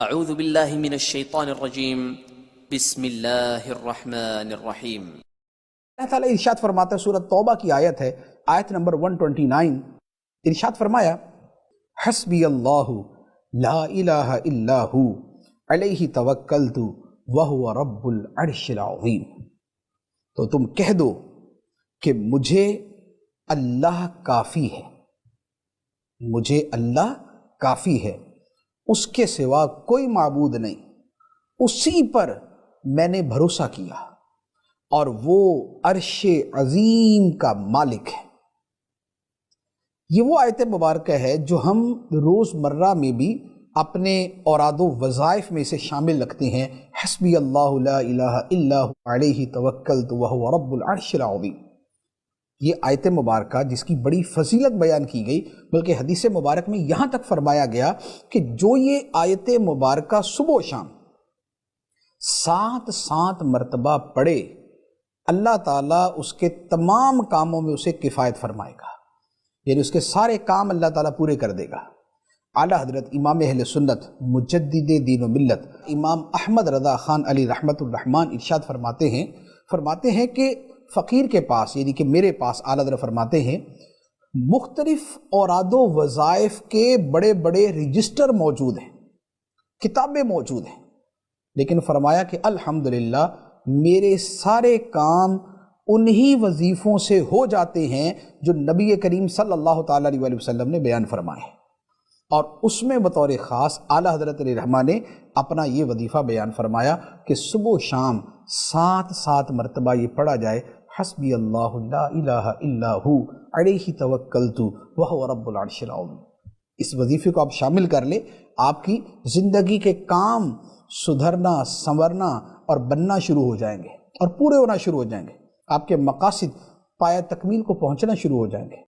اعوذ باللہ من الشیطان الرجیم بسم اللہ الرحمن الرحیم۔ اللہ تعالیٰ ارشاد فرماتا ہے، سورۃ توبہ کی آیت ہے، آیت نمبر 129۔ ارشاد فرمایا، حسبی اللہ لا الہ الا ہو علیہ توکلت وہو رب العرش العظیم۔ تو تم کہہ دو کہ مجھے اللہ کافی ہے، مجھے اللہ کافی ہے، اس کے سوا کوئی معبود نہیں، اسی پر میں نے بھروسہ کیا اور وہ عرش عظیم کا مالک ہے۔ یہ وہ آیت مبارکہ ہے جو ہم روز مرہ میں بھی اپنے اوراد و وظائف میں سے شامل رکھتے ہیں۔ حسبی اللہ لا الہ الا ہو علیہ توکلت وہو رب العرش العظیم۔ یہ آیت مبارکہ جس کی بڑی فضیلت بیان کی گئی، بلکہ حدیث مبارک میں یہاں تک فرمایا گیا کہ جو یہ آیت مبارکہ صبح و شام 7 مرتبہ پڑھے، اللہ تعالیٰ اس کے تمام کاموں میں اسے کفایت فرمائے گا، یعنی اس کے سارے کام اللہ تعالیٰ پورے کر دے گا۔ اعلیٰ حضرت امام اہل سنت مجدد دین و ملت امام احمد رضا خان علی رحمت الرحمن ارشاد فرماتے ہیں کہ فقیر کے پاس، یعنی کہ میرے پاس، اعلیٰ حضرت فرماتے ہیں، مختلف اوراد و وظائف کے بڑے بڑے رجسٹر موجود ہیں، کتابیں موجود ہیں، لیکن فرمایا کہ الحمدللہ میرے سارے کام انہی وظیفوں سے ہو جاتے ہیں جو نبی کریم صلی اللہ تعالیٰ علیہ وسلم نے بیان فرمائے ہیں، اور اس میں بطور خاص اعلیٰ حضرت علیہ رحمٰ نے اپنا یہ وظیفہ بیان فرمایا کہ صبح و شام 7 مرتبہ یہ پڑھا جائے، حسبی اللہ لا الہ الا ہو علیہ توکلت وہو رب العرش العظیم۔ اس وظیفے کو آپ شامل کر لیں، آپ کی زندگی کے کام سدھرنا، سنورنا اور بننا شروع ہو جائیں گے اور پورے ہونا شروع ہو جائیں گے، آپ کے مقاصد پایہ تکمیل کو پہنچنا شروع ہو جائیں گے۔